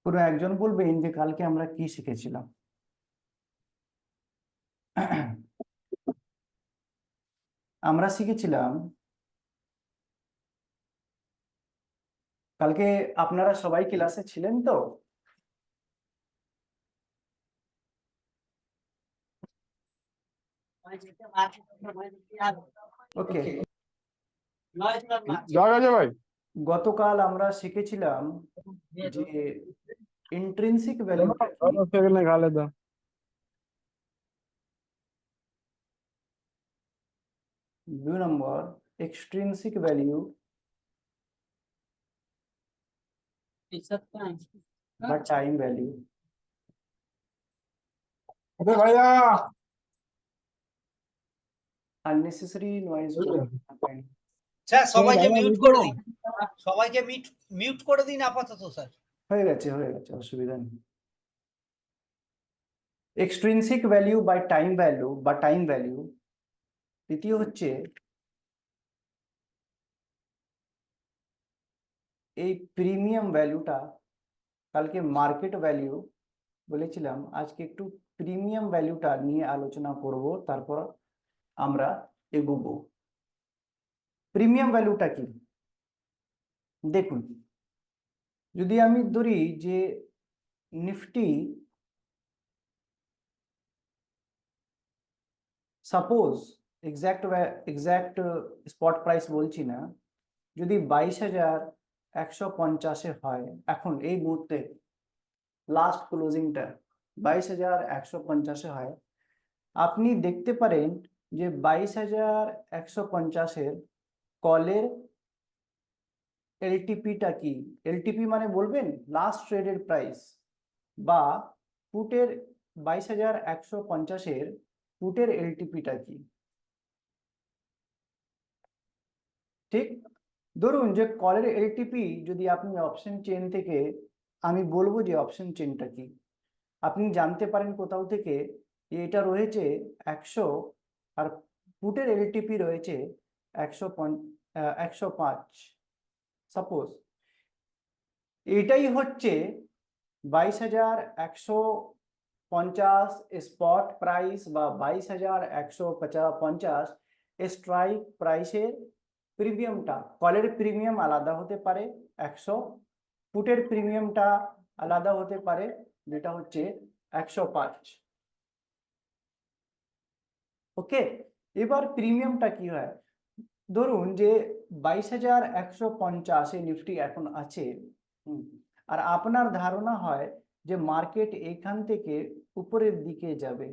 পুরো একজন বলবেন যে কালকে আমরা কি শিখেছিলাম? আমরা শিখেছিলাম কালকে। আপনারা সবাই ক্লাসে ছিলেন তো? ওকে। জয় আছে ভাই। গতকাল আমরা শিখেছিলাম যে ইন্ট্রিনসিক ভ্যালুটা কি, সেকেন্ড খালে তো 2 নম্বর এক্সট্রিনসিক ভ্যালু বা টাইম ভ্যালু। ভাইয়া আননেসেসারি নয়েজ করবেন। স্যার সবাইকে ভাইয়া মিউট বুঝছো? করে দিন। সবাইকে মিউট করে দিন আপাতত স্যার। হয়ে গেছে, অসুবিধা নেই। Extrinsic value by time value বা টাইম ভ্যালু। দ্বিতীয় হচ্ছে এই প্রিমিয়াম ভ্যালুটা। কালকে মার্কেট ভ্যালু বলেছিলাম, আজকে একটু প্রিমিয়াম ভ্যালুটা নিয়ে আলোচনা করব, তারপর আমরা এগোবো। প্রিমিয়াম ভ্যালুটা কি দেখুন, যদি আমি ধরি যে Nifty suppose exact spot price বলছি না, যদি 22,150-এ হয়, এখন এই মুহূর্তে লাস্ট ক্লোজিংটা 22,150-এ হয়, আপনি দেখতে পারেন যে 22,150-এর কলের এলটিপিটা কি। এলটিপি মানে বলবেন লাস্ট ট্রেডেড প্রাইস, বা পুটের 22,150-এর পুটের এলটিপিটা কি। ঠিক, ধরুন যে কলের এলটিপি যদি আপনি অপশন চেন থেকে, আমি বলবো যে অপশন চেনটা কি, আপনি জানতে পারেন কোথাও থেকে যে এটা রয়েছে 100, আর পুটের এলটিপি রয়েছে 105। সাপোজ এটাই হচ্ছে 22,150 স্পট প্রাইস বা 22,150 স্ট্রাইক প্রাইসের প্রিমিয়ামটা। কলের প্রিমিয়াম আলাদা হতে পারে 100, পুটের প্রিমিয়ামটা আলাদা হতে পারে, যেটা হচ্ছে 105। ওকে, এবার প্রিমিয়ামটা কি হয়? ধরুন যে 22,150-এ নিফটি এখন আছে, আর আপনার ধারণা হয় যে মার্কেট এখান থেকে উপরের দিকে যাবে,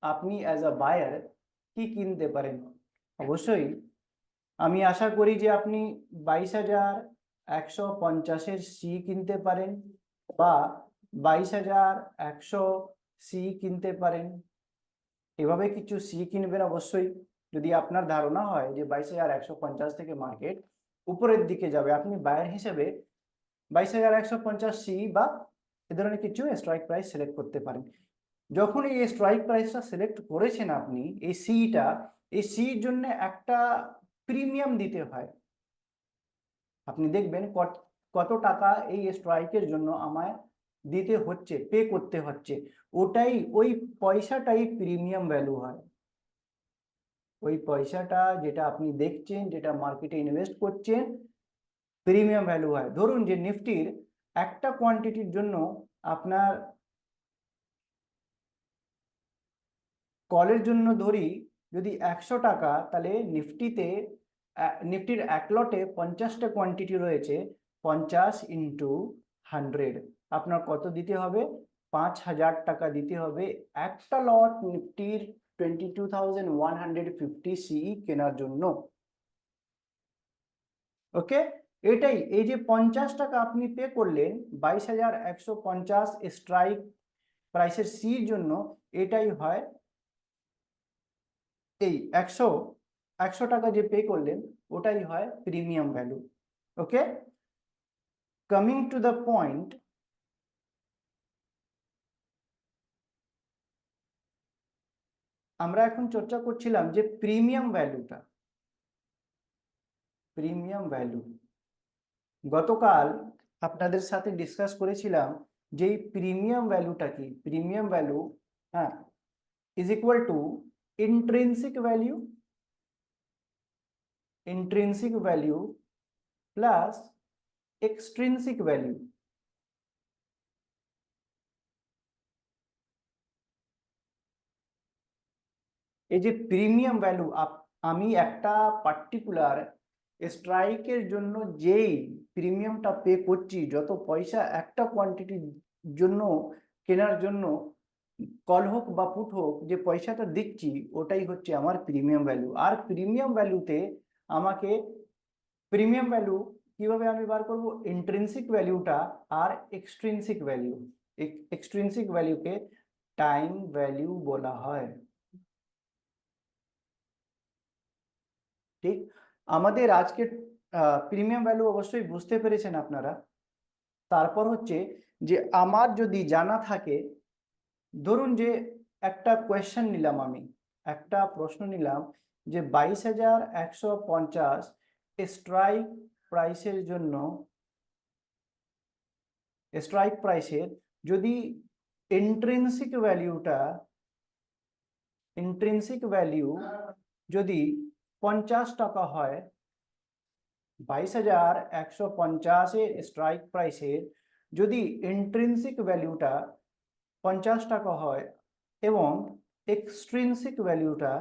আপনি অ্যাজ আ বায়ার কি কিনতে পারেন? অবশ্যই আমি আশা করি যে আপনি 22,150-এর সি কিনতে পারেন, বা 22,100 সি কিনতে পারেন। এভাবে কিছু সি কিনবেন অবশ্যই, যদি আপনার ধারণা হয় যে 22,150 থেকে মার্কেট উপরের দিকে যাবে, আপনি বায়ার হিসেবে 22,150 সি বা এ ধরনের কিছু স্ট্রাইক প্রাইস সিলেক্ট করতে পারেন। যখন এই স্ট্রাইক প্রাইসটা সিলেক্ট করেছেন আপনি, এই সিটা, এই সির জন্য একটা প্রিমিয়াম দিতে হয়। আপনি দেখবেন কত টাকা এই স্ট্রাইকের জন্য আমায় দিতে হচ্ছে, পে করতে হচ্ছে, ওটাই, ওই পয়সাটাই প্রিমিয়াম ভ্যালু হয়। ওই পয়সাটা যেটা আপনি দেখছেন, যেটা মার্কেটে ইনভেস্ট করছেন, প্রিমিয়াম ভ্যালু হয়। ধরুন যে নিফটির একটা কোয়ান্টিটির জন্য আপনার কলের জন্য ধরি যদি 100 টাকা, তাহলে নিফটির এক লটে 50টা কোয়ান্টিটি রয়েছে, 50 ইন্টু 100, আপনার কত দিতে হবে? 5,000 টাকা দিতে হবে একটা লট নিফটির 22,150 সিই কেনার জন্য। ওকে, এটাই, এই যে 50 টাকা আপনি পে করলেন 22,150 স্ট্রাইক প্রাইসের সির জন্য, এটাই হয় এই 100 টাকা যে পে করলেন, ওটাই হয় premium value. Okay, coming to the point, আমরা এখন চর্চা করছিলাম যে প্রিমিয়াম ভ্যালুটা। প্রিমিয়াম ভ্যালু গতকাল আপনাদের সাথে ডিসকাস করেছিলাম যেই প্রিমিয়াম ভ্যালুটা কি, প্রিমিয়াম ভ্যালু, হ্যাঁ, is equal to intrinsic value, intrinsic value plus extrinsic value. এই যে প্রিমিয়াম ভ্যালু, আমি একটা পার্টিকুলার স্ট্রাইকের জন্য যেই প্রিমিয়ামটা পে করছি, যত পয়সা একটা কোয়ান্টিটির জন্য কেনার জন্য, কল হোক বা পুট হোক, যে পয়সাটা দিচ্ছি ওটাই হচ্ছে আমার প্রিমিয়াম ভ্যালু। আর প্রিমিয়াম ভ্যালুতে আমাকে প্রিমিয়াম ভ্যালু কিভাবে আমি বার করব, ইন্ট্রিনসিক ভ্যালুটা আর এক্সট্রিনসিক ভ্যালু, এক্সট্রিনসিক ভ্যালুকে টাইম ভ্যালু বলা হয়। ঠিক, আমাদের আজকে প্রিমিয়াম ভ্যালু অবশ্যই বুঝতে পেরেছেন আপনারা। তারপর হচ্ছে যে আমার যদি জানা থাকে, ধরুন যে একটা কোয়েশ্চেন নিলাম, আমি একটা প্রশ্ন নিলাম যে 22,150 স্ট্রাইক প্রাইসের জন্য, স্ট্রাইক প্রাইসের যদি ইন্ট্রিনসিক ভ্যালু যদি 50 টাকা হয়, 22,150 স্ট্রাইক প্রাইসের যদি ইন্ট্রিনসিক ভ্যালুটা 50 টাকা হয় এবং এক্সট্রিনসিক ভ্যালুটা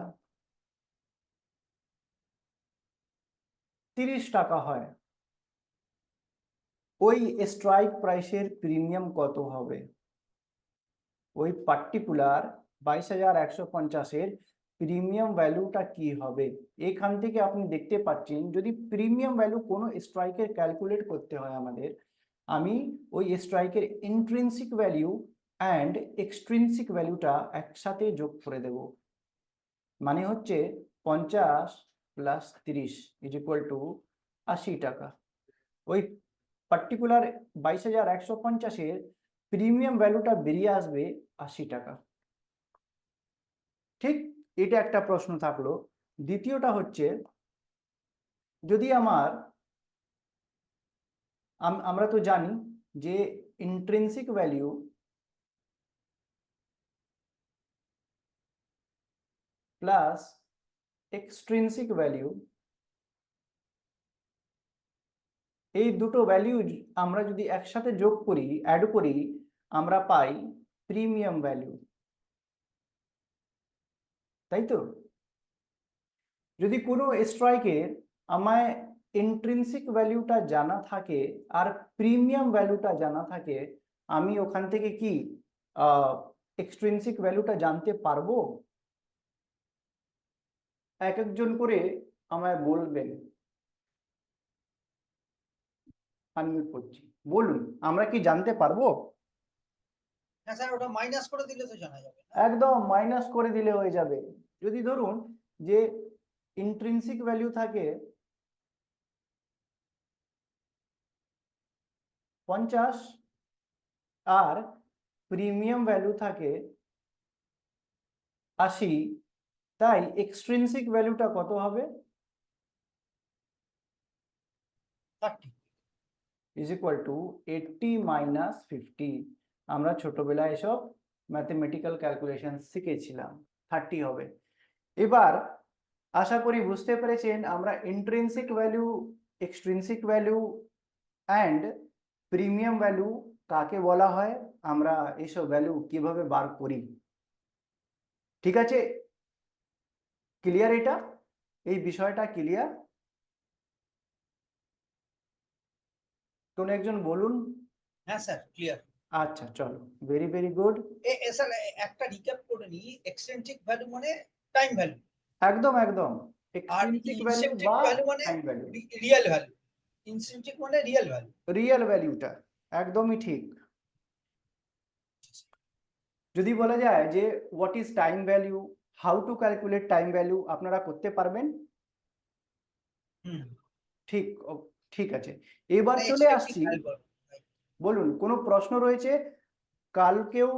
30 টাকা হয়, ওই স্ট্রাইক প্রাইসের প্রিমিয়াম কত হবে? ওই পার্টিকুলার 22,150-এর প্রিমিয়াম ভ্যালুটা কি হবে? এখান থেকে আপনি দেখতে পাচ্ছেন, যদি প্রিমিয়াম ভ্যালু কোনো স্ট্রাইকের ক্যালকুলেট করতে হয় আমাদের, আমি ওই স্ট্রাইকের ইন্ট্রিনসিক ভ্যালু অ্যান্ড এক্সট্রিনসিক ভ্যালুটা একসাথে যোগ করে দেব। মানে হচ্ছে 50 প্লাস 30 ইজ ইকুয়াল টু 80 টাকা। ওই পার্টিকুলার 22,150-এর প্রিমিয়াম ভ্যালুটা বেরিয়ে আসবে 80 টাকা। ঠিক, এটা একটা প্রশ্ন থাকলো। দ্বিতীয়টা হচ্ছে, যদি আমরা তো জানি যে intrinsic value plus extrinsic value, এই দুটো ভ্যালু আমরা যদি একসাথে যোগ করি, অ্যাড করি, আমরা পাই প্রিমিয়াম ভ্যালু, তাই তো? যদি কোনো স্ট্রাইকের আমায় ইন্ট্রিনসিক ভ্যালুটা জানা থাকে আর প্রিমিয়াম ভ্যালুটা জানা থাকে, আমি ওখান থেকে কি এক্সট্রিনসিক ভ্যালুটা জানতে পারবো? এক একজন করে আমায় বলবেন, আনমিউট করছি, বলুন, আমরা কি জানতে পারবো? হ্যাঁ স্যার, ওটা মাইনাস করে দিলে তো জানা যাবে। একদম মাইনাস করে দিলে হয়ে যাবে। যদি ধরুন যে ইন্ট্রিনসিক ভ্যালু থাকে 50 আর প্রিমিয়াম ভ্যালু থাকে 80, তাই এক্সট্রিনসিক ভ্যালুটা কত হবে? 30 ইজ ইকুয়াল টু 80 মাইনাস 50। আমরা ছোটবেলায় এসব ম্যাথমেটিক্যাল ক্যালকুলেশন শিখেছিলাম, 30 হবে। এবার আশা করি বুঝতে পেরেছেন আমরা intrinsic value, extrinsic value and premium value কাকে বলা হয়, আমরা এইসব ভ্যালু কিভাবে বার করি। ঠিক আছে, ক্লিয়ার? এটা, এই বিষয়টা ক্লিয়ার? কোন একজন বলুন। হ্যাঁ স্যার, ক্লিয়ার। আচ্ছা, চলো, ভেরি ভেরি গুড। স্যার একটা রিক্যাপ করে নিই, এক্সট্রিনসিক ভ্যালু মানে টাইম ভ্যালু, একদম একদম, আর এক্সট্রিনসিক ভ্যালু ইনসেন্ট্রিক বা ভ্যালু মানে টাইম ভ্যালু, রিয়েল ভ্যালু। ইনসেন্ট্রিক মানে রিয়েল ভ্যালু। রিয়েল ভ্যালুটা, একদমই ঠিক। যদি বলা যায় যে what is time value, how to calculate time value, আপনারা করতে পারবেন? হুম, ঠিক, ঠিক আছে। এবার মানে চলে এক্সট্রিনসিক আসছি, ভ্যালু। বলুন কোনো প্রশ্ন রয়েছে? কালকেও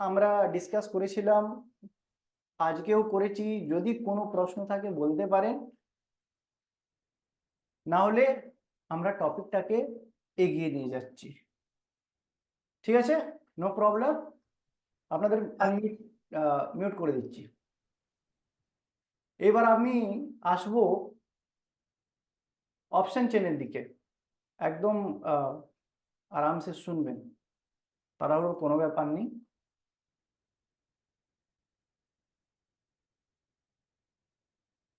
আমরা ডিসকাস করেছিলাম, আজকেও করেছি, যদি কোনো প্রশ্ন থাকে বলতে পারেন, না হলে আমরা টপিকটাকে এগিয়ে নিয়ে যাচ্ছি। ঠিক আছে, নো প্রবলেম। আপনাদের আমি মিউট করে দিচ্ছি। এবার আমি আসবো অপশন চেনের দিকে। একদম আরামসে শুনবেন, তাড়াহুড়োর কোনো ব্যাপার নেই।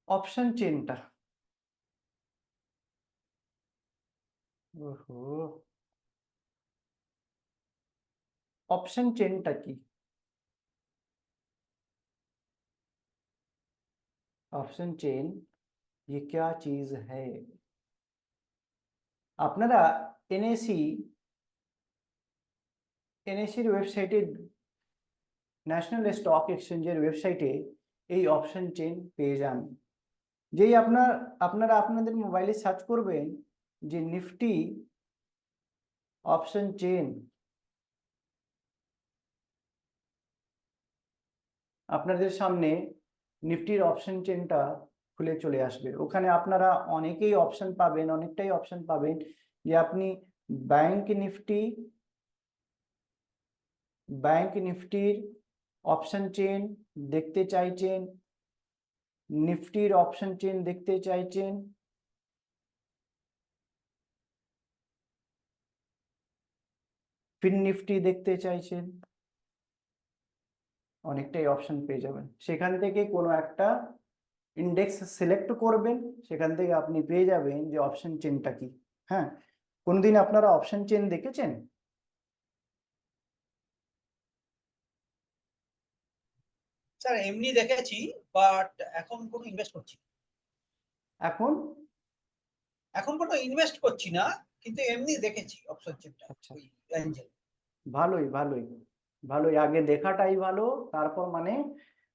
অপশন চেনটা, ওহো, ऑप्शन চেনটা কি? ऑप्शन চেন ये क्या चीज है? আপনারা এনএসির ওয়েবসাইটে, ন্যাশনাল স্টক এক্সচেঞ্জের ওয়েবসাইটে এই অপশন চেন পেয়ে যান। যেই আপনারা আপনাদের মোবাইলে সার্চ করবেন যে নিফটি অপশন চেন, আপনাদের সামনে নিফটির অপশন চেনটা খুলে চলে আসবে। ওখানে আপনারা অনেকেই অপশন পাবেন, অনেকটাই অপশন পাবেন যে আপনি ব্যাংক নিফটির অপশন চেন দেখতে চাইছেন, নিফটির অপশন চেন দেখতে চাইছেন, ফিন নিফটি দেখতে চাইছেন, অনেকটাই অপশন পেয়ে যাবেন। সেখান থেকে কোনো একটা ইন্ডেক্স সিলেক্ট করবেন, সেখান থেকে আপনি পেয়ে যাবেন যে অপশন চেনটা কি। হ্যাঁ, কোনদিন আপনারা অপশন চেন দেখেছেন? স্যার এমনি দেখেছি, বাট এখন কোনো ইনভেস্ট করছি না। এখন এখন কোনো ইনভেস্ট করছি না, কিন্তু এমনি দেখেছি অপশন চেনটা, আচ্ছা, ওই অ্যাঞ্জেল। ভালোই ভালোই ভালোই, আগে দেখাটাই ভালো। তারপর মানে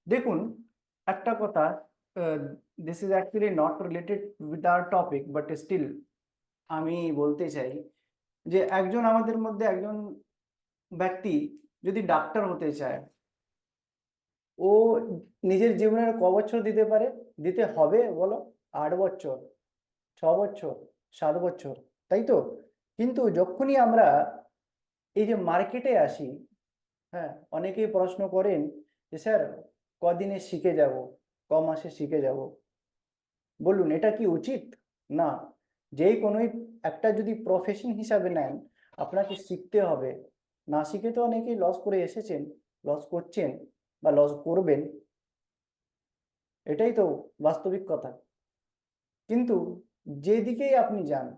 দেখুন, একটা কথা, this is actually not related with our topic, but still আমি বলতে চাই যে আমাদের মধ্যে একজন ব্যক্তি যদি ডাক্তার হতে চায়, ও নিজের জীবনের ক বছর দিতে পারে, দিতে হবে বলো? 8 বছর, 6 বছর, 7 বছর, তাই তো? কিন্তু যখনই আমরা এই যে মার্কেটে আসি, হ্যাঁ, অনেকেই প্রশ্ন করেন যে স্যার কদিনে শিখে যাব, ক মাসে শিখে যাব। বলুন এটা কি উচিত? না। যেই কোনো একটা যদি প্রফেশন হিসাবে নেন, আপনাকে শিখতে হবে। না শিখে তো অনেকেই লস করে এসেছেন, লস করছেন বা লস করবেন, এটাই তো বাস্তবিক কথা। কিন্তু যেদিকেই আপনি যান,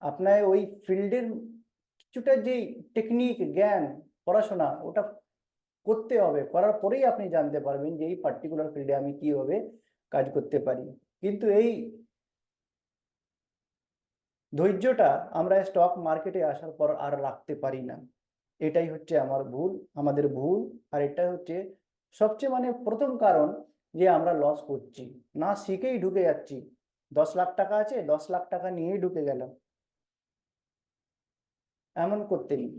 আপনার ওই ফিল্ডের কিছুটা যেই টেকনিক, জ্ঞান, পড়াশোনা, ওটা করতে হবে। করার পরেই আপনি জানতে পারবেন যে এই পার্টিকুলার ফিল্ডে আমি কিভাবে কাজ করতে পারি। কিন্তু এই ধৈর্যটা আমরা স্টক মার্কেটে আসার পর আর রাখতে পারি না। এটাই হচ্ছে আমাদের ভুল। আর এটা হচ্ছে সবচেয়ে মানে প্রথম কারণ যে আমরা লস করছি, না শিখেই ঢুকে যাচ্ছি। 10 লাখ টাকা আছে, 10 লাখ টাকা নিয়েই ঢুকে গেলাম, এমন করতে নেই।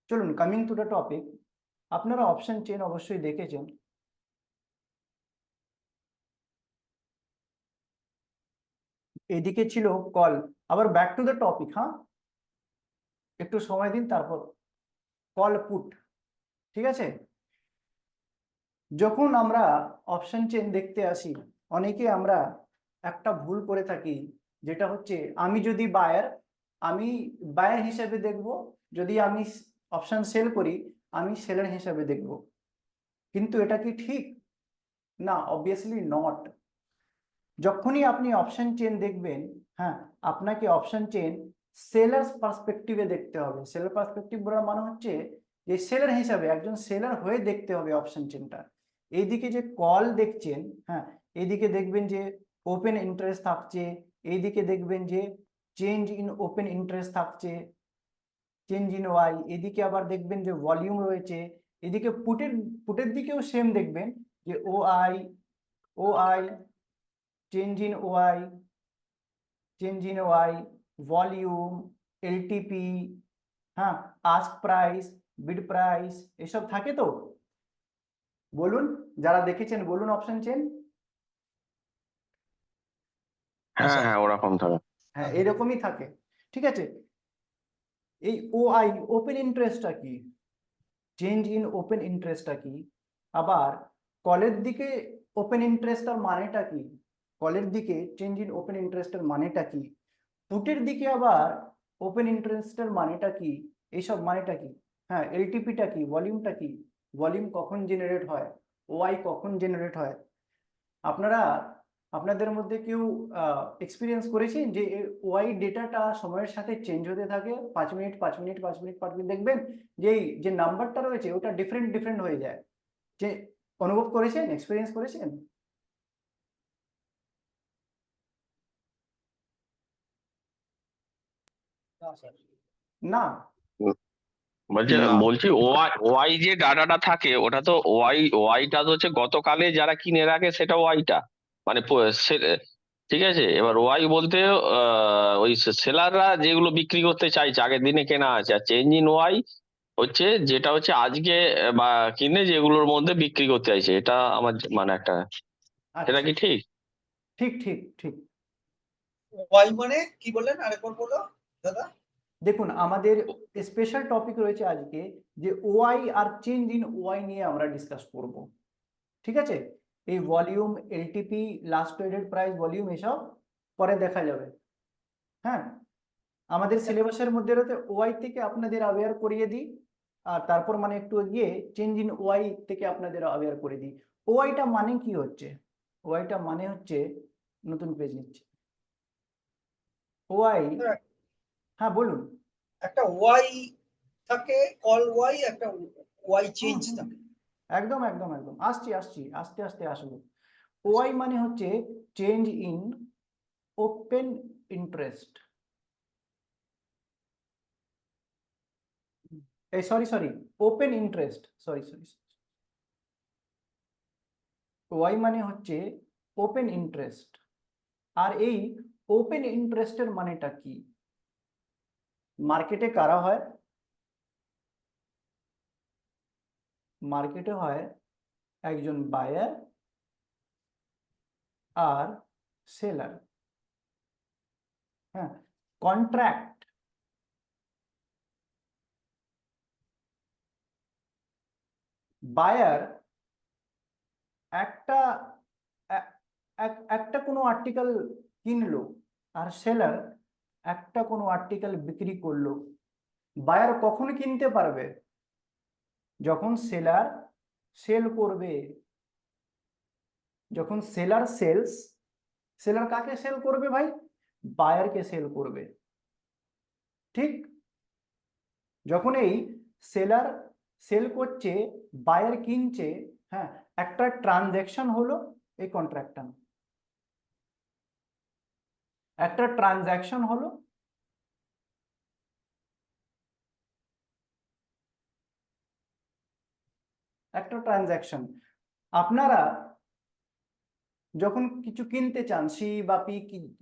চলুন, কামিং টু দ্য টপিক। আপনারা অপশন চেন অবশ্যই দেখেছেন। এদিকে ছিল কল। আবার ব্যাক টু দ্য টপিক, হ্যাঁ, একটু সময় দিন। তারপর কল পুট, ঠিক আছে? যখন আমরা অপশন চেন দেখতে আসি, অনেকে আমরা একটা ভুল করে থাকি, যেটা হচ্ছে আমি বায়ার হিসেবে দেখব, যদি আমি অপশন সেল করি আমি সেলার হিসেবে দেখব। কিন্তু এটা কি ঠিক? না, অবভিয়াসলি নট। যখনই আপনি অপশন চেন দেখবেন, হ্যাঁ, আপনাকে অপশন চেন সেলার্স পার্সপেক্টিভে দেখতে হবে। সেলার পার্সপেক্টিভ বলার মানে হচ্ছে যে সেলার হিসাবে, একজন সেলার হয়ে দেখতে হবে অপশন চেনটা। এইদিকে যে কল দেখছেন, হ্যাঁ, এইদিকে দেখবেন যে ওপেন ইন্টারেস্ট থাকছে, এইদিকে দেখবেন যে চেঞ্জ ইন ওপেন ইন্টারেস্ট থাকছে, চেঞ্জ ইন ওয়াই, এদিকে আবার দেখবেন যে ভলিউম রয়েছে। এদিকে পুটের দিকেও সেম দেখবেন যে ও আই, চেঞ্জ ইন ওয়াই, ভলিউম, এলটিপি, হ্যাঁ, আস্ক প্রাইস, বিড প্রাইস, এসব থাকে তো? বলুন, যারা দেখেছেন বলুন অপশন চেন। হ্যাঁ স্যার। হ্যাঁ ওরকম থাকে। হ্যাঁ, এরকমই থাকে, ঠিক আছে? এই ওআই ওপেন ইন্টারেস্টটা কি, চেঞ্জ ইন ওপেন ইন্টারেস্টটা কি, আবার কলের দিকে ওপেন ইন্টারেস্টের মানেটা কি, কলের দিকে চেঞ্জ ইন ওপেন ইন্টারেস্টের মানেটা কি, পুটের দিকে আবার ওপেন ইন্টারেস্টের মানেটা কি, এইসব মানেটা কি, হ্যাঁ এলটিপিটা কি, ভলিউমটা কি, ভলিউম কখন জেনারেট হয়, ওআই কখন জেনারেট হয়। আপনারা আপনাদের মধ্যে কেউ এক্সপিরিয়েন্স করেছেন যে ওআই ডেটাটা সময়ের সাথে চেঞ্জ হতে থাকে, 5 মিনিট 5 মিনিট 5 মিনিট 5 মিনিট দেখবেন যে এই যে নাম্বারটা রয়েছে ওটা ডিফারেন্ট ডিফারেন্ট হয়ে যায়, যে অনুভব করেছেন, এক্সপিরিয়েন্স করেছেন? না স্যার, না। বলছি না। বলছি ওয়াই যে ডাটাটা থাকে ওটা তো ওয়াইটা তো হচ্ছে গতকালে যারা কিনে রাখে সেটা ওয়াইটা মানে ঠিক আছে। এবার ওয়াই বলতে ওই সেলাররা যেগুলো বিক্রি করতে চাইছে আগের দিনে কেনা আছে, আর চেঞ্জ ইন ওয়াই হচ্ছে যেটা হচ্ছে আজকে বা কিনে যেগুলোর মধ্যে বিক্রি করতে চাইছে, এটা আমার মানে একটা, এটা আচ্ছা, কি ঠিক? ঠিক ঠিক ঠিক। ওয়াই মানে কি বললেন আরেকবার বলো দাদা? দেখুন আমাদের স্পেশাল টপিক রয়েছে আজকে যে ওআই আর চেঞ্জ ইন ওআই নিয়ে আমরা ডিসকাস করব, ঠিক আছে? এই volume, LTP, last traded price, volume এসব পরে দেখা যাবে। হ্যাঁ, আমাদের সিলেবাসের মধ্যে রয়েছে ওআই থেকে আপনাদের অ্যাওয়্যার করিয়ে দিই, আর তারপর মানে একটু এগিয়ে চেঞ্জ ইন ওআই থেকে আপনাদের অ্যাওয়্যার করে দিই। ওআইটা মানে কি হচ্ছে? ওআইটা মানে হচ্ছে, নতুন পেজ নিচ্ছে ওআই। হ্যাঁ বলুন। একটা ওয়াই থাকে, কল ওয়াই, একটা ওয়াই চেঞ্জ হুম, থাকে। একদম একদম একদম, আসছি আসছি, আস্তে আস্তে আসবো। ওআই মানে হচ্ছে চেঞ্জ ইন ওপেন ইন্টারেস্ট, এই sorry sorry, open interest, sorry sorry. OI মানে হচ্ছে ওপেন ইন্টারেস্ট। আর এই ওপেন ইন্টারেস্টের মানেটা কি? মার্কেটে কারা হয়? মার্কেটে হয় একজন বায়ার আর সেলার। হ্যাঁ, কন্ট্রাক্ট, বায়ার একটা একটা কোনো আর্টিকেল কিনলো আর সেলার একটা কোনো আর্টিকেল বিক্রি করলো। বায়ার কখন কিনতে পারবে? যখন সেলার সেল করবে। যখন সেলার সেলস, সেলার কাকে সেল করবে ভাই? বায়ারকে সেল করবে, ঠিক? যখন এই সেলার সেল করছে, বায়ার কিনছে, হ্যাঁ, একটা ট্রানজ্যাকশন হলো এই কন্ট্রাক্টটা, একটা ট্রানজ্যাকশন হলো। একটা ট্রানজ্যাকশন। আপনারা যখন কিছু কিনতে চান, সি বা পি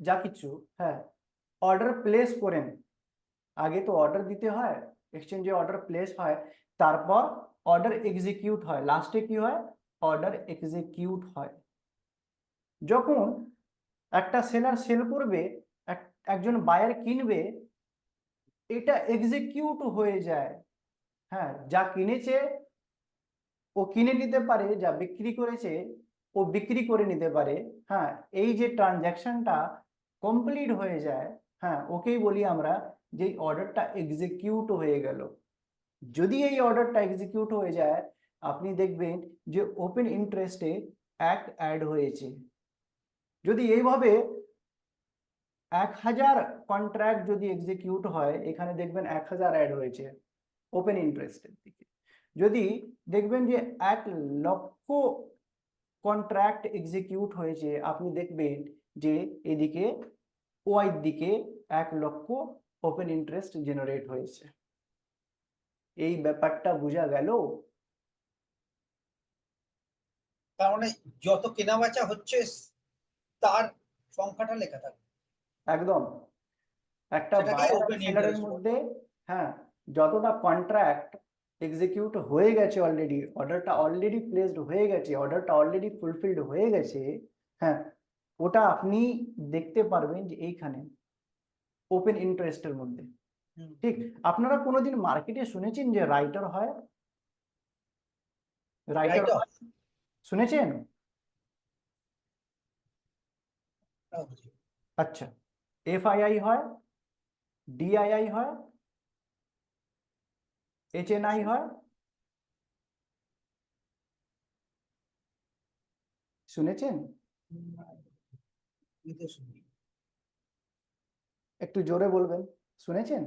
যা কিছু, হ্যাঁ, অর্ডার প্লেস করেন। আগে তো অর্ডার দিতে হয়, এক্সচেঞ্জে অর্ডার প্লেস হয়, তারপর অর্ডার এক্সিকিউট হয়, লাস্টে কি হয়? অর্ডার এক্সিকিউট হয়। যখন একটা সেলার সেল করবে, একজন বায়ার কিনবে, এটা এক্সিকিউট হয়ে যায়। হ্যাঁ, যা কিনেছে ও কিনে নিতে পারে, যা বিক্রি করেছে ও বিক্রি করে নিতে পারে। হ্যাঁ, এই যে ট্রানজ্যাকশনটা কমপ্লিট হয়ে যায়, হ্যাঁ, ওকেই বলি আমরা যে অর্ডারটা এক্সিকিউট হয়ে গেল। যদি এই অর্ডারটা এক্সিকিউট হয়ে যায়, আপনি দেখবেন যে ওপেন ইন্টারেস্টে এক অ্যাড হয়েছে। যদি এইভাবে 1000 কন্ট্রাক্ট যদি এক্সিকিউট হয়, এখানে দেখবেন 1000 অ্যাড হয়েছে ওপেন ইন্টারেস্টের দিকে। যদি দেখবেন যে 1,00,000 কন্ট্রাক্ট এক্সিকিউট হয়েছে, আপনি দেখবেন যে এদিকে ওয়াই দিকে 1,00,000 ওপেন ইন্টারেস্ট জেনারেট হয়েছে। এই ব্যাপারটা বোঝা গেল? তার মানে যত কেনা বেচা হচ্ছে তার সংখ্যাটা লেখা থাকবে, একদম। একটা সেটাকেই বায়ার আর ওপেন সেলারের ইন্টারেস্ট বলে। মধ্যে, হ্যাঁ, যতটা কন্ট্রাক্ট এক্সিকিউট হয়ে গেছে অলরেডি, অর্ডারটা অলরেডি প্লেসড হয়ে গেছে, অর্ডারটা অলরেডি ফুলফিলড হয়ে গেছে, হ্যাঁ, ওটা আপনি দেখতে পারবেন যে এইখানে ওপেন ইন্টারেস্টের মধ্যে। হুম। ঠিক, আপনারা কোনোদিন মার্কেটে শুনেছেন যে রাইটার হয়? রাইটার রাইটার শুনেছেন? হ্যাঁ, বুঝি। আচ্ছা, এফআইআই হয়, ডিআইআই হয়, এইচএনআই হয়, শুনেছেন? আমি তো শুনি। একটু জোরে বলবেন, শুনেছেন?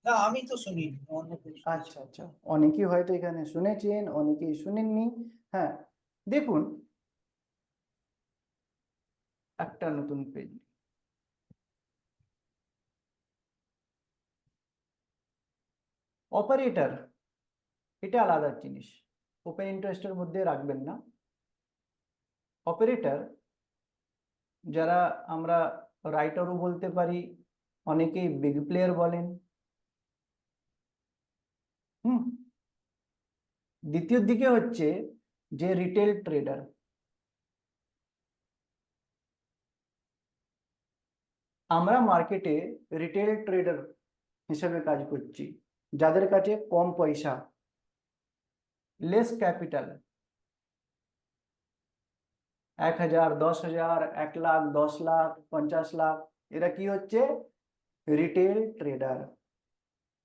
না, আমি তো শুনিনি, অন্য কেউ শুনেছে। আচ্ছা আচ্ছা, অনেকেই হয়তো এখানে শুনেছেন, অনেকেই শুনেননি। হ্যাঁ, দেখুন একটা নতুন পেজ, অপারেটর এটা আলাদা জিনিস, ওপেন ইন্টারেস্টের মধ্যে রাখবেন না। অপারেটর যারা আমরা রাইটারও বলতে পারি, অনেকেই বিগ প্লেয়ার বলেন। হুম, দ্বিতীয় দিকে হচ্ছে যে রিটেল ট্রেডার। আমরা মার্কেটে রিটেল ট্রেডার হিসেবে কাজ করছি, যাদের কাছে কম পয়সা, লেস ক্যাপিটাল, 1,000, 10,000, 1,00,000, 10,00,000, 50,00,000, এরা কি হচ্ছে? Retail trader.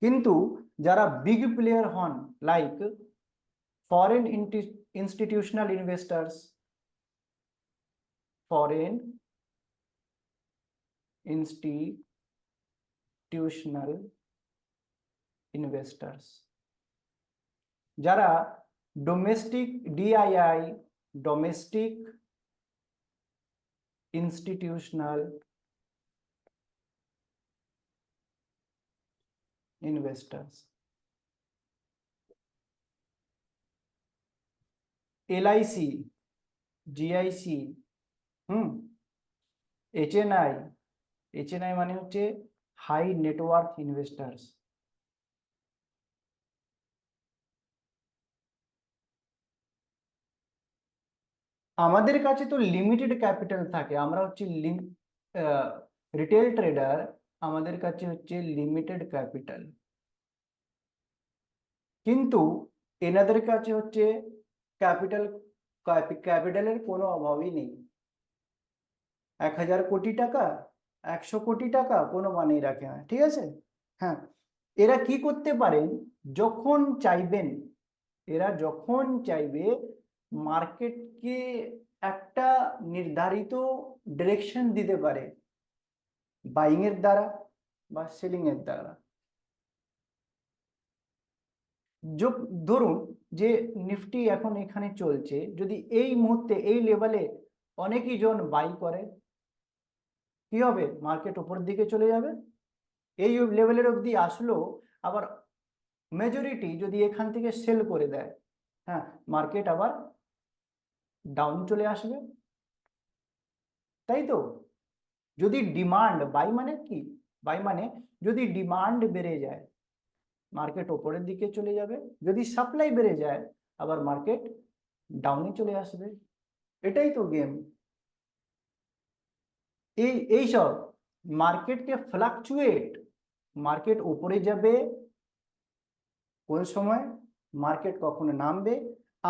কিন্তু যারা বিগ প্লেয়ার হন, like foreign institutional investors, foreign institutional investors, যারা domestic DII, domestic institutional investors, LIC, GIC, HNI, HNI মানে হচ্ছে হাই নেটওয়ার্থ ইনভেস্টার্স। আমাদের কাছে তো লিমিটেড ক্যাপিটাল থাকে, আমরা হচ্ছে রিটেল ট্রেডার, আমাদের কাছে হচ্ছে লিমিটেড ক্যাপিটাল। কিন্তু এনাদের কাছে হচ্ছে ক্যাপিটাল, ক্যাপিটালের কোনো অভাবই নেই। 1,000 কোটি টাকা, 100 কোটি টাকা কোনো মানেই রাখে না, ঠিক আছে? হ্যাঁ, এরা কি করতে পারেন, যখন চাইবেন, এরা যখন চাইবে মার্কেটকে একটা নির্ধারিত ডিরেকশন দিতে পারে, বাইং এর দ্বারা বা সেলিং এর দ্বারা। ধরুন যে নিফটি এখন এখানে চলছে, যদি এই মুহূর্তে এই লেভেলে অনেকই জন বাই করে, কি হবে? মার্কেট উপরের দিকে চলে যাবে। এই লেভেলের অবধি আসলো, আবার মেজরিটি যদি এখান থেকে সেল করে দেয়, হ্যাঁ, মার্কেট আবার ডাউন চলে আসবে, তাই তো? যদি ডিমান্ড, বাই মানে কি, বাই মানে যদি ডিমান্ড বেড়ে যায়, মার্কেট ওপরের দিকে চলে যাবে, যদি সাপ্লাই বেড়ে যায় আবার মার্কেট ডাউনে চলে আসবে। এটাই তো গেম। এইসব মার্কেটকে ফ্লাকচুয়েট, মার্কেট উপরে যাবে কোন সময়, মার্কেট কখনো নামবে,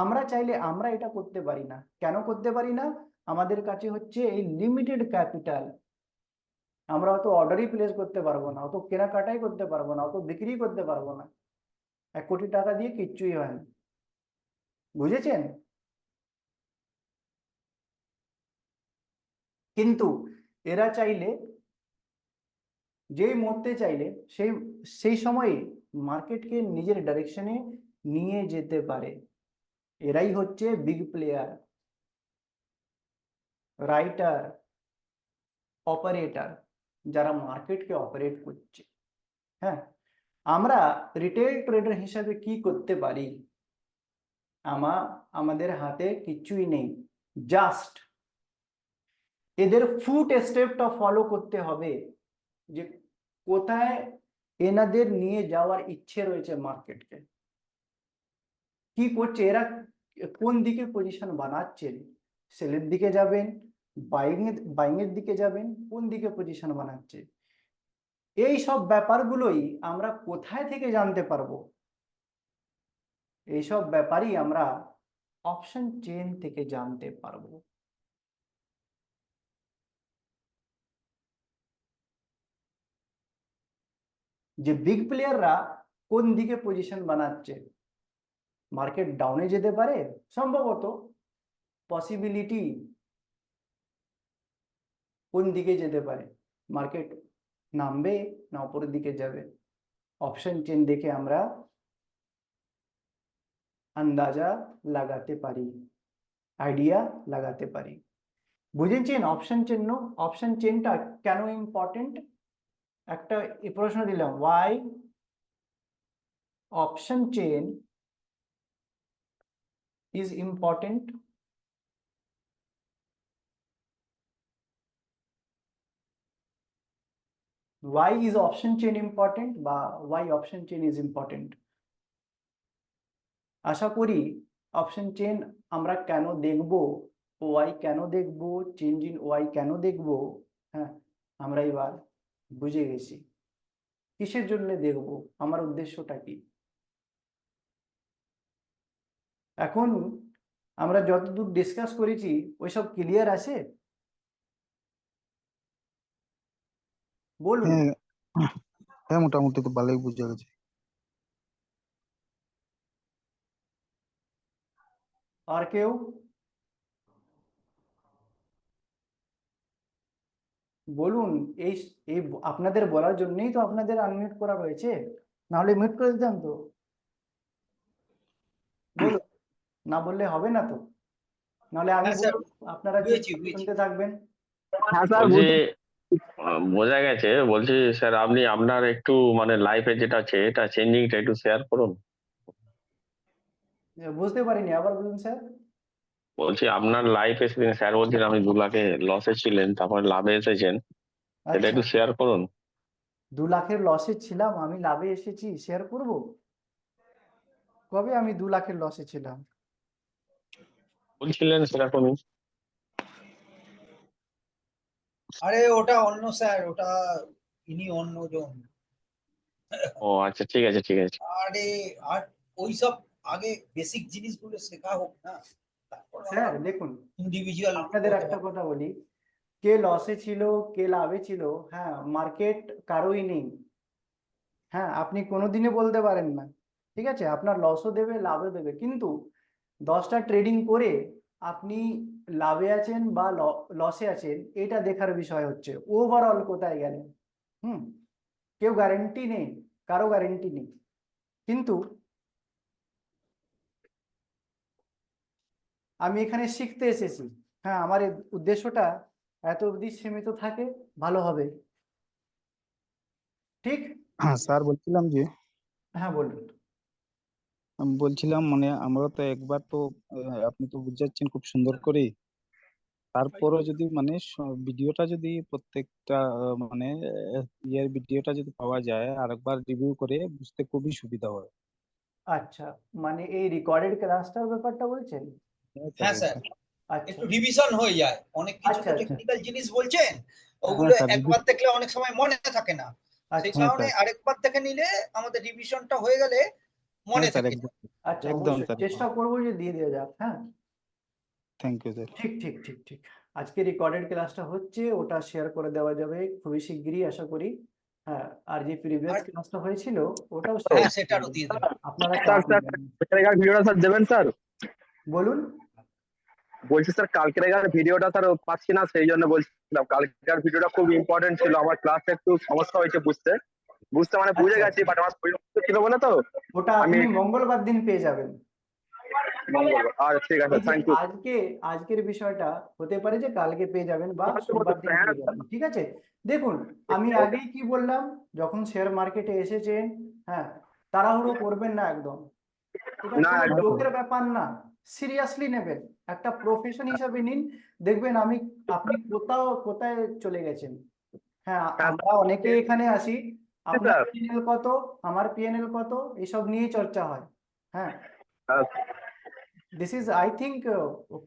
আমরা চাইলে আমরা এটা করতে পারি না। কেন করতে পারি না? আমাদের কাছে হচ্ছে এই লিমিটেড ক্যাপিটাল। আমরা অত অর্ডারই প্লেস করতে পারবো না, অত কেনাকাটাই করতে পারবো না, অত বিক্রি করতে পারবো না। 1 কোটি টাকা দিয়ে কিচ্ছুই হয় না, বুঝেছেন? কিন্তু এরা চাইলে, যেই মুহূর্তে চাইলে সেই সেই সময়ে মার্কেটকে নিজের ডাইরেকশনে নিয়ে যেতে পারে। এরাই হচ্ছে বিগ প্লেয়ার, রাইটার, অপারেটর, যারা মার্কেটকে অপারেট করছে। হ্যাঁ, আমরা রিটেল ট্রেডার হিসাবে কি করতে পারি? আমাদের হাতে কিছুই নেই, জাস্ট এদের ফুট স্টেপটা ফলো করতে হবে, যে কোথায় এনাদের নিয়ে যাওয়ার ইচ্ছে রয়েছে মার্কেটকে, কি করছে এরা, কোন দিকে পজিশন বানাচ্ছেন, সেলের দিকে যাবেন, বাইং এর দিকে যাবেন, কোন দিকে পজিশন বানাচ্ছে। এই সব ব্যাপারগুলোই আমরা কোথায় থেকে জানতে পারবো? এইসব ব্যাপারই আমরা অপশন চেন থেকে জানতে পারবো। যে বিগ প্লেয়াররা কোন দিকে পজিশন বানাচ্ছে, মার্কেট ডাউনে যেতে পারে সম্ভবত, পসিবিলিটি কোন দিকে যেতে পারে, মার্কেট নামবে না উপরের দিকে যাবে, অপশন চেন দেখে আমরা আন্দাজা লাগাতে পারি, আইডিয়া লাগাতে পারি। বুঝেছেন অপশন চেন? অপশন চেনটা কেন ইম্পর্টেন্ট? একটা প্রশ্ন দিলাম, why option chain is important? Why is option chain important বা why option chain is important? আশা করি অপশন চেন আমরা কেন দেখব, ওয়াই কেন দেখব, চেঞ্জ ইন ওয়াই কেন দেখব, হ্যাঁ আমরা এবার বুঝে গেছি কিসের জন্য দেখব, আমার উদ্দেশ্যটা কি। এখন আমরা যতদূর ডিসকাস করেছি ওইসব ক্লিয়ার আছে? বলুন। হ্যাঁ, হ্যাঁ, মোটামুটি তো ভালোই বুঝে গেছে। আর কেউ? বলুন। এই এই আপনাদের বলার জন্যই তো আপনাদের আনমিউট করা রয়েছে, নাহলে মিউট করে দিতাম তো। বলুন, না বললে হবে না তো, নাহলে আমি হ্যাঁ স্যার, বলবো আপনারা বুঝেছি চুপচাপ বুঝেছি। শুনতে থাকবেন। হ্যাঁ স্যার, বলছি বোঝা গেছে। বলছি স্যার, আপনি আপনার একটু মানে লাইফে যেটা আছে এটা চেঞ্জিংটা একটু শেয়ার করুন। বুঝতে পারিনি, আবার বলুন স্যার। বলছি আপনার লাইফে সেদিন স্যার বলছেন আপনি 2 লাখে লসে ছিলেন, তারপর লাভে এসেছেন, সেটা আচ্ছা, একটু শেয়ার করুন। 2 লাখের লসে ছিলাম, আমি লাভে এসেছি, শেয়ার করব? কবে আমি 2 লাখের লসে ছিলাম? বলছিলেন সেরকমই। আরে ওটা অন্য স্যার, ওটা ইনি অন্যজন। ও আচ্ছা, ঠিক আছে ঠিক আছে। আরে আর ওইসব আগে বেসিক জিনিসগুলো শেখা হোক না, তারপর আমরা স্যার দেখুন, ইন্ডিভিজুয়াল আপনাদের হতে একটা পারবো। কথা বলি, কে লসে ছিল কে লাভে ছিল, হ্যাঁ মার্কেট কারোই নেই। হ্যাঁ আপনি কোনোদিনই বলতে পারেন না, ঠিক আছে, আপনার লসও দেবে লাভও দেবে, কিন্তু 10টা ট্রেডিং করে আপনি লাভে আছেন বা লসে আছেন এটা দেখার বিষয় হচ্ছে ওভারঅল কোথায় গেলেন। হুম, কেউ গ্যারেন্টি নেই, কারো গ্যারেন্টি নেই, কিন্তু আমি এখানে শিখতে এসেছি। হ্যাঁ আমার এই উদ্দেশ্যটা এত অবধি সীমিত থাকে, ভালো হবে, ঠিক। হ্যাঁ স্যার, বলছিলাম যে হ্যাঁ বলুন। আমি বলছিলাম মানে আমরা তো একবার তো আপনি তো বুঝাচ্ছেন খুব সুন্দর করে, তারপরও যদি মানে ভিডিওটা যদি প্রত্যেকটা মানে ইয়ের ভিডিওটা যদি পাওয়া যায় আর একবার রিভিউ করে বুঝতে খুবই সুবিধা হয়। আচ্ছা, মানে এই রেকর্ডেড ক্লাসটার ব্যাপারটা বলছেন? হ্যাঁ স্যার, হ্যাঁ স্যার, একদম। আচ্ছা একটু রিভিশন হয়ে যায়, অনেক কিছু আচ্ছা তো আচ্ছা টেকনিক্যাল জিনিস বলছেন, হ্যাঁ ওগুলো স্যার, একবার দেখলে অনেক সময় মনে থাকে না, সেই আচ্ছা হ্যাঁ কারণে স্যার, আরেকবার দেখে নিলে আমাদের রিভিশনটা হয়ে গেলে হ্যাঁ মনে স্যার, থাকে একদম, যায়। আচ্ছা, একদম অবশ্যই স্যার। চেষ্টা করবো যে দিয়ে দেওয়া যাক, হ্যাঁ। Thank you sir. ঠিক ঠিক ঠিক ঠিক, আজকে রেকর্ডেড ক্লাসটা হচ্ছে, ওটা শেয়ার করে দেওয়া যাবে খুবই শিগগিরই আশা করি। হ্যাঁ, আর যে প্রিভিয়াস আর ক্লাসটা হয়েছিল ওটাও শেয়ার হ্যাঁ, করে সেটারও দেবো, দিয়ে দেবেন। আপনারা স্যার চাপ স্যার নেবেন না। কালকের ভিডিওটা স্যার দেবেন স্যার? বলুন। বলছি স্যার কালকের ভিডিওটা স্যার পাচ্ছি না, সেই জন্য বলছিলাম। কালকের ভিডিওটা খুব ইম্পর্টেন্ট ছিল, আমার ক্লাসে একটু সমস্যা হয়েছে বুঝতে বুঝতে মানে বুঝে আচ্ছা গেছি, আচ্ছা, বাট আমার শরীর অসুস্থ ছিল বলে তো ওটা আমি আপনি মঙ্গলবার দিন পেয়ে যাবেন। মঙ্গলবার। আর ঠিক আছে, এই যে থ্যাংক ইউ। আজকের বিষয়টা হতে পারে যে কালকে পেয়ে যাবেন বা সোমবার দিন হ্যাঁ পেয়ে যাবেন, ঠিক আছে। দেখুন, আমি আগেই কি বললাম, যখন শেয়ার মার্কেটে এসেছেন, হ্যাঁ তাড়াহুড়ো করবেন না একদম, এটা না, কোনো হ্যাঁ একদম স্যার, জোকের ব্যাপার না, সিরিয়াসলি নেবেন, একটা প্রফেশন হিসাবে নিন, দেখবেন আপনি কোথাও কোথায় চলে গেছেন। হ্যাঁ হ্যাঁ আমরা অনেকে এখানে আসি, আপনার স্যার। পিএনএল কত, আমার পিএনএল কত, এসব নিয়েই চর্চা হয়। হ্যাঁ, হ্যাঁ, this is I think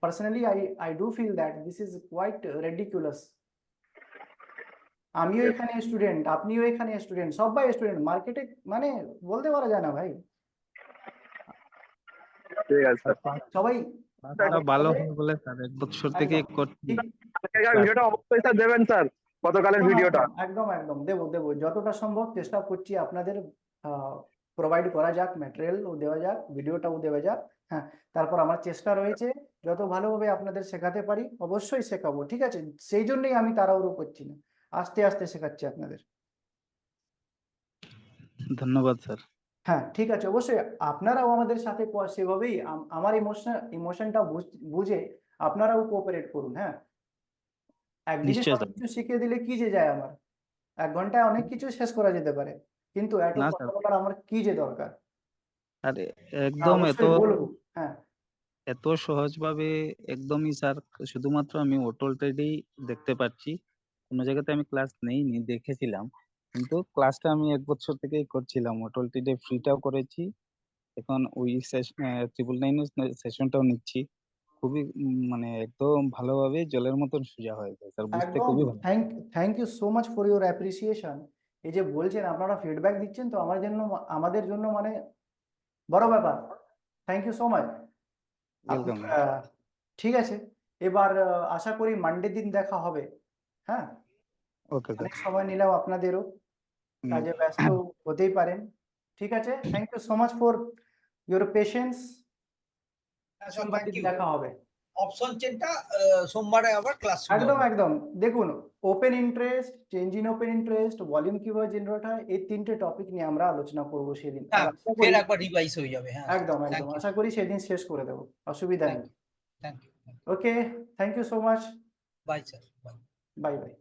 personally I do feel that this is quite ridiculous. আমিও এখানে স্টুডেন্ট, আপনিও এখানে স্টুডেন্ট, সবাই স্টুডেন্ট মার্কেটে, মানে বলতে পারা যায় না ভাই, ঠিক আছে স্যার। সবাই ক্লাসটা ভালো হয় বলে স্যার 1 বছর থেকে একদম করছি। ঠিক। কালকের ভিডিওটা অবশ্যই স্যার দেবেন স্যার, গতকালের একদম ভিডিওটা। একদম একদম দেবো দেবো, যতটা সম্ভব চেষ্টা করছি আপনাদের প্রোভাইড করা যাক, ম্যাটেরিয়ালও দেওয়া যাক, ভিডিওটাও দেওয়া যাক। হ্যাঁ, তারপর আমার চেষ্টা রয়েছে যত ভালোভাবে আপনাদের শেখাতে পারি অবশ্যই শেখাবো, ঠিক আছে? সেই জন্যই আমি তাড়াহুড়ো করছি না, আস্তে আস্তে শেখাচ্ছি আপনাদের। ধন্যবাদ স্যার। হ্যাঁ ঠিক আছে, অবশ্যই আপনারাও আমাদের সাথে সেভাবেই আমার ইমোশনটা বুঝে আপনারাও কোঅপারেট করুন। হ্যাঁ, একদিনে নিশ্চয় স্যার। সবকিছু শিখিয়ে দিলে কি যে যায় আমার, 1 ঘন্টায় অনেক কিছু শেষ করা যেতে পারে, কিন্তু এত না কথা স্যার, বলার আমার কি যে দরকার? আরে হ্যাঁ, একদম এত অবশ্যই বলবো। হ্যাঁ এত সহজভাবে একদমই স্যার, শুধুমাত্র আমি অটল ট্রেডেই দেখতে পাচ্ছি, কোনো জায়গাতে আমি ক্লাস নেইনি, দেখেছিলাম, কিন্তু ক্লাসটা আমি 1 বছর থেকেই করছিলাম, অটল ট্রেডে ফ্রিটাও করেছি, এখন ওই 999 সেশনটাও নিচ্ছি। খুবই মানে একদম ভালোভাবে জলের মতন সোজা হয়ে যায় স্যার, বুঝতে একদম, খুবই ভালো। Thank you so much for your appreciation. এই যে বলছেন আপনারা ফিডব্যাক দিচ্ছেন, তো আমাদের জন্য মানে বড় ব্যাপার। Thank you so much. Welcome. ঠিক আছে, এবার আশা করি মানডে দিন দেখা হবে। হ্যাঁ, ওকে স্যার। অনেক সময় নিলাম আপনাদেরও, কাজে ব্যস্ত হতেই পারেন। ঠিক আছে, thank you so much for your patience. সোমবার দিন দেখা হবে। অপশন চেনটা সোমবারে আবার ক্লাস শুরু একদম হবে। একদম, দেখুন open interest, change in open interest, volume কিভাবে জেনারেট হয়, এই 3টে টপিক নিয়ে আমরা আলোচনা করব সেদিন। আর হ্যাঁ, আশা ফের করি একবার রিভাইজ হয়ে যাবে। হ্যাঁ, একদম একদম থ্যাংক ইউ, আশা করি সেদিন শেষ করে দেবো, অসুবিধা নেই। Thank you. Okay, thank you so much, bye sir, bye. Bye by.